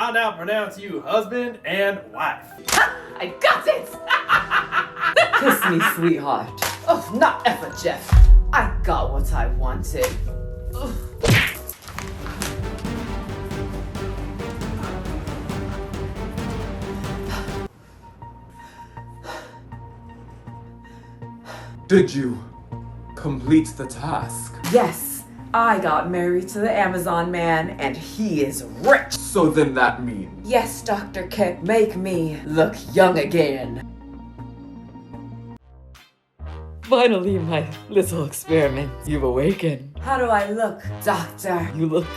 I'll now pronounce you husband and wife. I got it! Kiss me, sweetheart. Oh, not effort, Jeff. I got what I wanted. Ugh. Did you complete the task? Yes, I got married to the Amazon man, and he is rich. So then that means... Yes, Dr. K, make me look young again. Finally, my little experiment. You've awakened. How do I look, Doctor? You look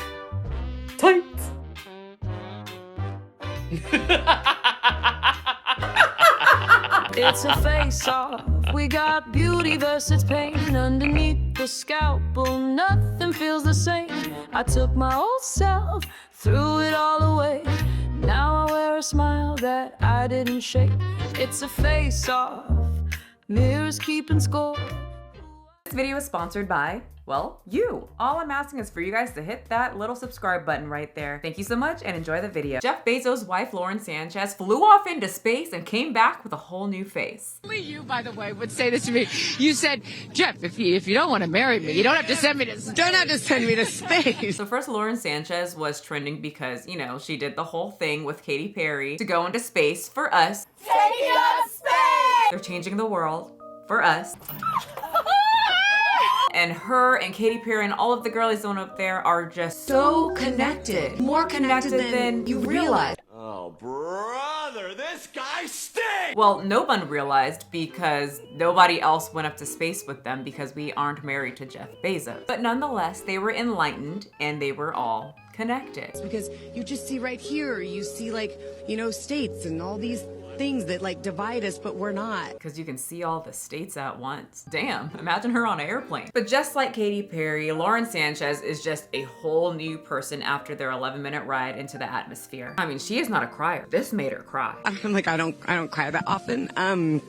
tight. It's a face-off. We got beauty versus pain underneath the scalpel. Nothing feels the same. I took my old self, threw it all away. Now I wear a smile that I didn't shake. It's a face-off. Mirrors keeping score. This video is sponsored by, well, you. All I'm asking is for you guys to hit that little subscribe button right there. Thank you so much and enjoy the video. Jeff Bezos' wife, Lauren Sanchez, flew off into space and came back with a whole new face. Only you, by the way, would say this to me. You said, Jeff, if you don't want to marry me, you don't have to send me to space. So first, Lauren Sanchez was trending because, you know, she did the whole thing with Katy Perry to go into space for us. Taking us space! They're changing the world for us. And her and Katy Perry and all of the girlies on up there are just so connected. More connected than you realize. Oh, brother, this guy stinks! Well, no one realized because nobody else went up to space with them because we aren't married to Jeff Bezos. But nonetheless, they were enlightened and they were all connected. Because you just see right here, you see like, you know, states and all these things that like divide us, but we're not. Because you can see all the states at once. Damn, imagine her on an airplane. But just like Katy Perry, Lauren Sanchez is just a whole new person after their 11-minute ride into the atmosphere. I mean, she is not a crier. This made her cry. I'm like, I don't cry that often.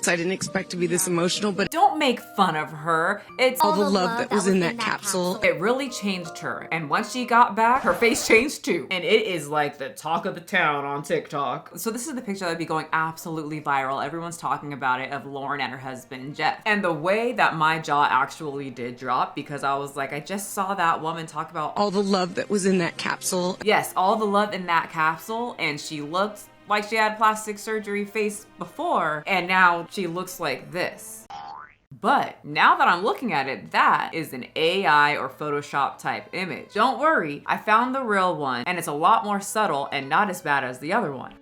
So I didn't expect to be this emotional, but Don't make fun of her. It's all the love that was in that capsule. It really changed her. And once she got back, her face changed too. And it is like the talk of the town on TikTok. So this is the picture that would be going absolutely viral. Everyone's talking about it, of Lauren and her husband, Jeff. And the way that my jaw actually did drop, because I was like, I just saw that woman talk about All the love that was in that capsule. yes, all the love in that capsule, and she looked like she had plastic surgery face before, and now she looks like this. But now that I'm looking at it, that is an AI or Photoshop type image. Don't worry, I found the real one, and it's a lot more subtle and not as bad as the other one.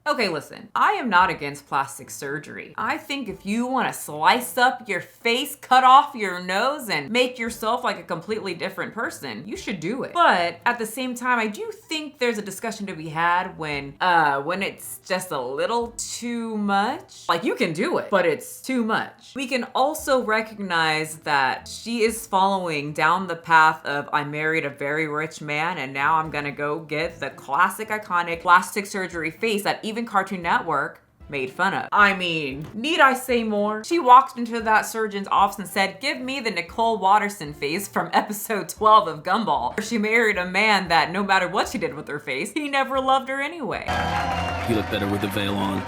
Okay, listen, I am not against plastic surgery. I think if you want to slice up your face, cut off your nose, and make yourself like a completely different person, you should do it. But at the same time, I do think there's a discussion to be had when it's just a little too much. Like, you can do it, but it's too much. We can also recognize that she is following down the path of, I married a very rich man and now I'm gonna go get the classic iconic plastic surgery face that even Cartoon Network made fun of. I mean, need I say more? She walked into that surgeon's office and said, give me the Nicole Watterson face from episode 12 of Gumball. She married a man that no matter what she did with her face, he never loved her anyway. You look better with the veil on.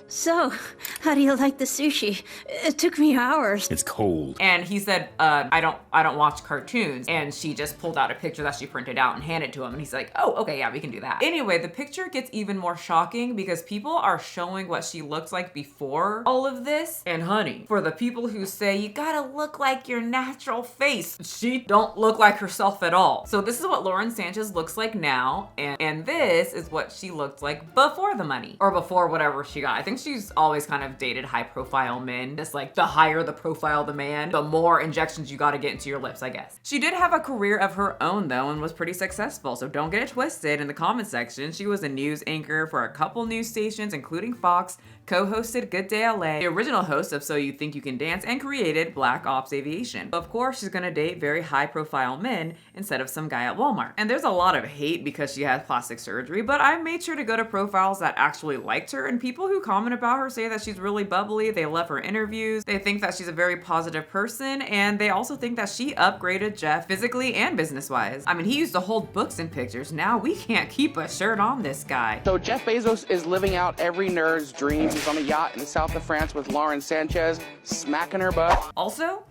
So, how do you like the sushi? It took me hours. It's cold. And he said, I don't watch cartoons. And she just pulled out a picture that she printed out and handed to him. And he's like, oh, okay, yeah, we can do that. Anyway, the picture gets even more shocking because people are showing what she looked like before all of this. And honey, for the people who say, you gotta look like your natural face, she don't look like herself at all. So this is what Lauren Sanchez looks like now. And this is what she looked like before the money, or before whatever she got. I think she's always kind of dated high profile men. Just like the higher the profile the man, the more injections you gotta get into your lips, I guess. She did have a career of her own though and was pretty successful, so don't get it twisted. In the comment section, she was a news anchor for a couple news stations, including Fox, co-hosted Good Day LA, the original host of So You Think You Can Dance, and created Black Ops Aviation. Of course, she's gonna date very high-profile men instead of some guy at Walmart. And there's a lot of hate because she had plastic surgery, but I made sure to go to profiles that actually liked her, and people who comment about her say that she's really bubbly, they love her interviews, they think that she's a very positive person, and they also think that she upgraded Jeff physically and business-wise. I mean, he used to hold books and pictures. Now we can't keep a shirt on this guy. So Jeff Bezos is living out every nerd's dream. He's on a yacht in the south of France with Lauren Sanchez, smacking her butt. Also,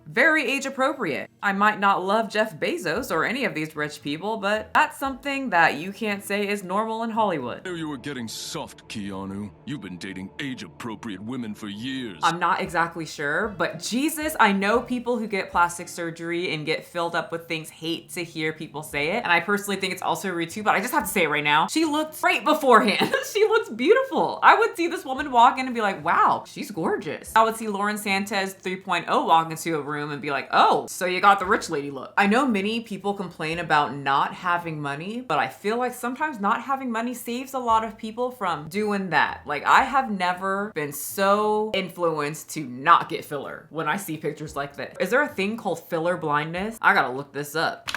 very age appropriate. I might not love Jeff Bezos or any of these rich people, but that's something that you can't say is normal in Hollywood. I knew you were getting soft, Keanu. You've been dating age-appropriate women for years. I'm not exactly sure, but Jesus, I know people who get plastic surgery and get filled up with things hate to hear people say it, and I personally think it's also rude too, but I just have to say it right now. She looked great beforehand. She looks beautiful. I would see this woman walk in and be like, wow, she's gorgeous. I would see Lauren Sanchez 3.0 walk into a room and be like, oh, so you got the rich lady look. I know many people complain about not having money, but I feel like sometimes not having money saves a lot of people from doing that. Like, I have never been so influenced to not get filler when I see pictures like this. Is there a thing called filler blindness? I gotta look this up.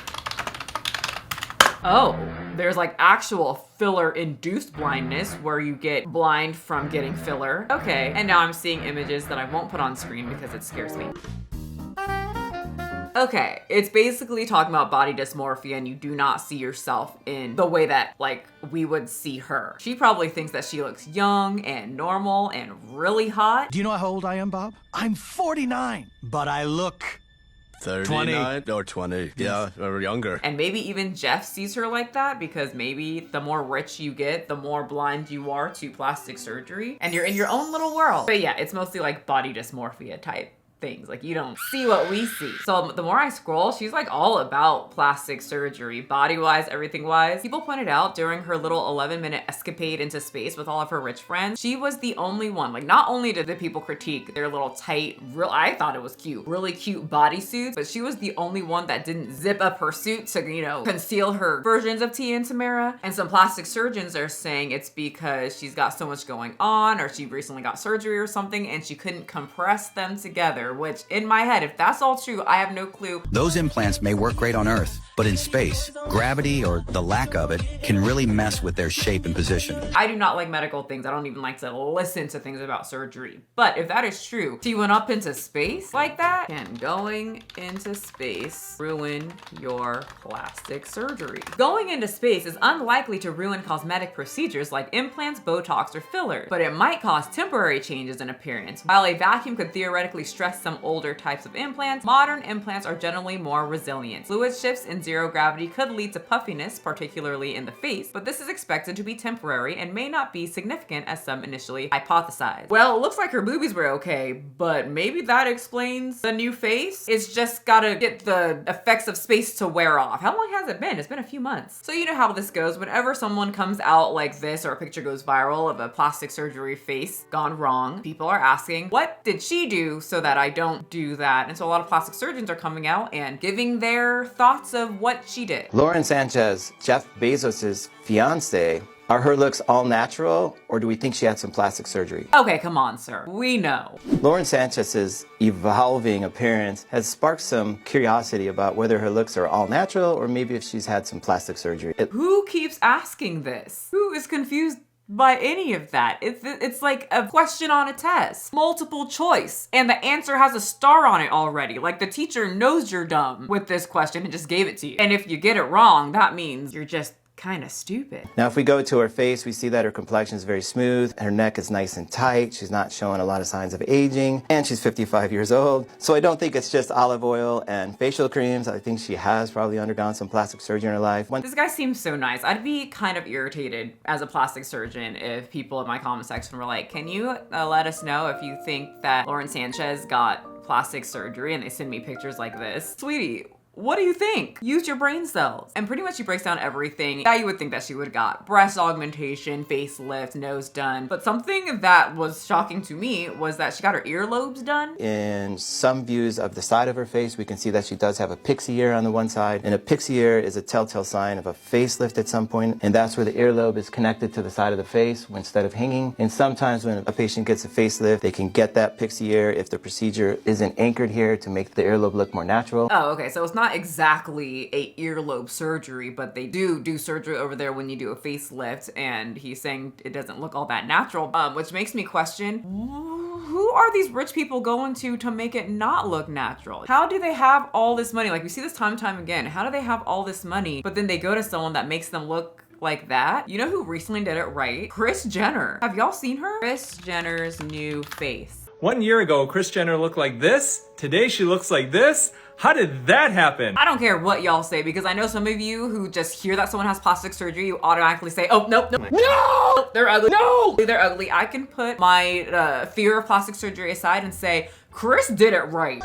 Oh, there's like actual filler induced blindness where you get blind from getting filler. Okay, and now I'm seeing images that I won't put on screen because it scares me. Okay, it's basically talking about body dysmorphia and you do not see yourself in the way that like we would see her. She probably thinks that she looks young and normal and really hot. Do you know how old I am, Bob? I'm 49, but I look 39 or 20, yeah, or younger. And maybe even Jeff sees her like that because maybe the more rich you get, the more blind you are to plastic surgery and you're in your own little world. But yeah, it's mostly like body dysmorphia type things. Like, you don't see what we see. So the more I scroll, she's like all about plastic surgery, body-wise, everything-wise. People pointed out during her little 11-minute escapade into space with all of her rich friends, she was the only one. Like, not only did the people critique their little tight, I thought it was cute, really cute bodysuits, but she was the only one that didn't zip up her suit to, you know, conceal her versions of Tia and Tamara. And some plastic surgeons are saying it's because she's got so much going on, or she recently got surgery or something, and she couldn't compress them together. Which, in my head, if that's all true, I have no clue. Those implants may work great on Earth, but in space, gravity, or the lack of it, can really mess with their shape and position. I do not like medical things. I don't even like to listen to things about surgery. But if that is true, she went up into space like that, can going into space ruin your plastic surgery? Going into space is unlikely to ruin cosmetic procedures like implants, Botox, or fillers, but it might cause temporary changes in appearance. While a vacuum could theoretically stress some older types of implants, modern implants are generally more resilient. Fluid shifts in zero gravity could lead to puffiness, particularly in the face, but this is expected to be temporary and may not be significant as some initially hypothesized. Well, it looks like her boobies were okay, but maybe that explains the new face. It's just gotta get the effects of space to wear off. How long has it been? It's been a few months. So you know how this goes. Whenever someone comes out like this or a picture goes viral of a plastic surgery face gone wrong, people are asking, what did she do so that I don't do that? And so a lot of plastic surgeons are coming out and giving their thoughts of what she did. Lauren Sanchez, Jeff Bezos' fiance, are her looks all natural, or do we think she had some plastic surgery? Okay, come on, sir. We know. Lauren Sanchez's evolving appearance has sparked some curiosity about whether her looks are all natural or maybe if she's had some plastic surgery. Who keeps asking this? Who is confused by any of that? It's like a question on a test. Multiple choice. And the answer has a star on it already. Like, the teacher knows you're dumb with this question and just gave it to you. And if you get it wrong, that means you're just kind of stupid. Now, if we go to her face, we see that her complexion is very smooth. Her neck is nice and tight. She's not showing a lot of signs of aging, and she's 55 years old. So I don't think it's just olive oil and facial creams. I think she has probably undergone some plastic surgery in her life. This guy seems so nice. I'd be kind of irritated as a plastic surgeon if people in my comment section were like, can you let us know if you think that Lauren Sanchez got plastic surgery, and they send me pictures like this. Sweetie, What do you think? Use your brain cells. And pretty much she breaks down everything that you would think that she would have got. Breast augmentation, facelift, nose done. But something that was shocking to me was that she got her earlobes done. In some views of the side of her face, we can see that she does have a pixie ear on the one side. And a pixie ear is a telltale sign of a facelift at some point. And that's where the earlobe is connected to the side of the face instead of hanging. And sometimes when a patient gets a facelift, they can get that pixie ear if the procedure isn't anchored here to make the earlobe look more natural. Oh, okay. So it's not exactly a earlobe surgery, but they do surgery over there when you do a facelift. And he's saying it doesn't look all that natural, which makes me question, who are these rich people going to make it not look natural? How do they have all this money? Like we see this time and time again. How do they have all this money, but then they go to someone that makes them look like that? You know who recently did it right? Kris Jenner. Have y'all seen her? Kris Jenner's new face. 1 year ago, Kris Jenner looked like this. Today she looks like this. How did that happen? I don't care what y'all say, because I know some of you who just hear that someone has plastic surgery, you automatically say, oh, nope, nope. No! They're ugly. No! They're ugly. I can put my fear of plastic surgery aside and say, Kris did it right.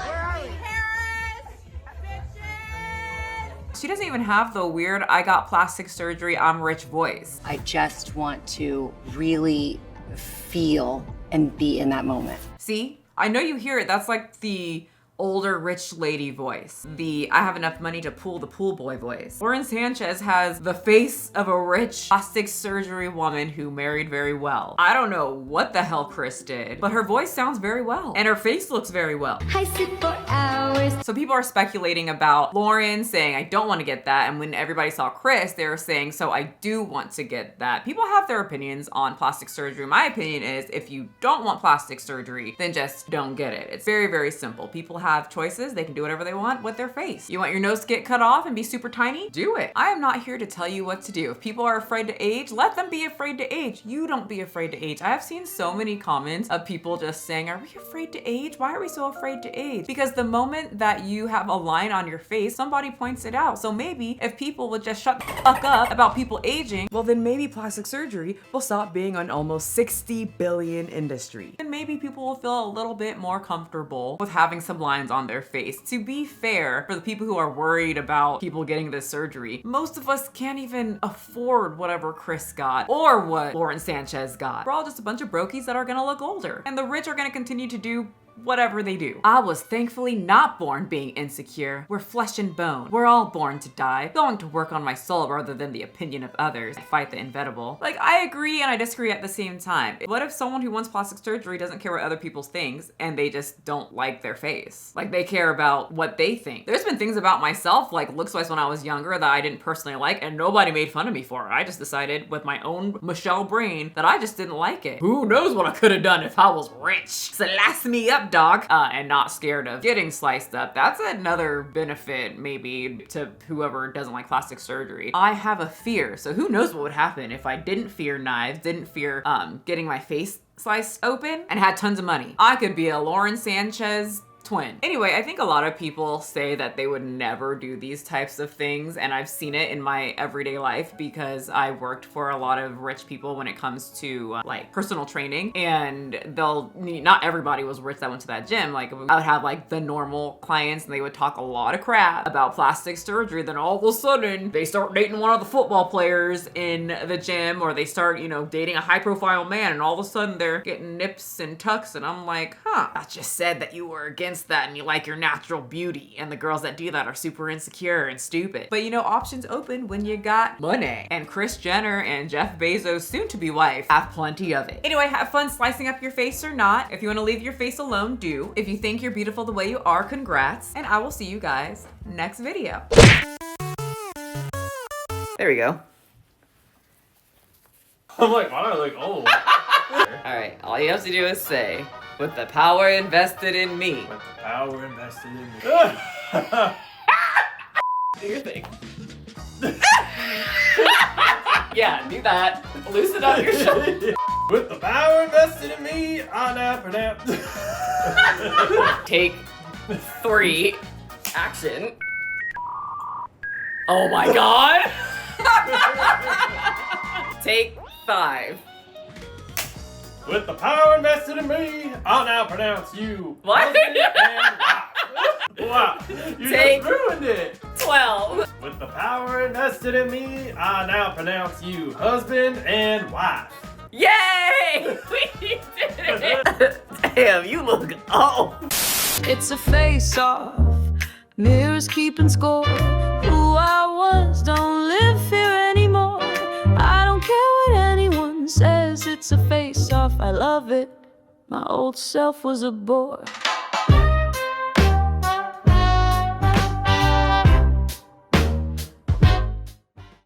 She doesn't even have the weird, I got plastic surgery, I'm rich voice. I just want to really feel and be in that moment. See? I know you hear it. That's like the older rich lady voice. The I have enough money to pool the pool boy voice. Lauren Sanchez has the face of a rich plastic surgery woman who married very well. I don't know what the hell Kris did, but her voice sounds very well and her face looks very well. I sit for hours. So people are speculating about Lauren saying, I don't want to get that. And when everybody saw Kris, they were saying, so I do want to get that. People have their opinions on plastic surgery. My opinion is if you don't want plastic surgery, then just don't get it. It's very, very simple. People have choices. They can do whatever they want with their face. You want your nose to get cut off and be super tiny? Do it. I am not here to tell you what to do. If people are afraid to age, let them be afraid to age. You don't be afraid to age. I have seen so many comments of people just saying, are we afraid to age? Why are we so afraid to age? Because the moment that you have a line on your face, somebody points it out. So maybe if people would just shut the fuck up about people aging, well then maybe plastic surgery will stop being an almost 60 billion industry. And maybe people will feel a little bit more comfortable with having some lines on their face. To be fair, for the people who are worried about people getting this surgery, most of us can't even afford whatever Kris got or what Lauren Sanchez got. We're all just a bunch of brokies that are gonna look older, and the rich are gonna continue to do whatever they do. I was thankfully not born being insecure. We're flesh and bone. We're all born to die. Going to work on my soul rather than the opinion of others. I fight the inevitable. Like, I agree and I disagree at the same time. What if someone who wants plastic surgery doesn't care what other people think and they just don't like their face? Like, they care about what they think. There's been things about myself, like looks-wise when I was younger, that I didn't personally like and nobody made fun of me for it. I just decided with my own Michelle brain that I just didn't like it. Who knows what I could have done if I was rich? So lass me up, dog, and not scared of getting sliced up. That's another benefit maybe to whoever doesn't like plastic surgery. I have a fear, so who knows what would happen if I didn't fear knives, didn't fear getting my face sliced open, and had tons of money. I could be a Lauren Sanchez twin. Anyway, I think a lot of people say that they would never do these types of things, and I've seen it in my everyday life because I worked for a lot of rich people when it comes to like personal training, and not everybody was rich that went to that gym. Like I would have like the normal clients and they would talk a lot of crap about plastic surgery, then all of a sudden they start dating one of the football players in the gym, or they start, you know, dating a high profile man, and all of a sudden they're getting nips and tucks, and I'm like, huh, I just said that you were against that and you like your natural beauty, and the girls that do that are super insecure and stupid. But you know, options open when you got money, and Kris Jenner and Jeff Bezos' soon-to-be wife have plenty of it. Anyway, have fun slicing up your face or not. If you want to leave your face alone, do. If you think you're beautiful the way you are, congrats, and I will see you guys next video. There we go. I'm like, why do I look old? All right, all you have to do is say, with the power invested in me. With the power invested in me. Do your thing. Yeah, do that. Loosen up your shoulder. With the power invested in me, I now pronounce. Take 3. Action. Oh my god. Take 5. With the power invested in me, I'll now pronounce you. What? Wow, you Take just ruined it. 12. With the power invested in me, I now pronounce you husband and wife. Yay! We did it! Damn, you look old. It's a face-off, mirrors keeping score. Who I was don't live here anymore. I don't care what anyone says, it's a face-off. I love it. My old self was a bore.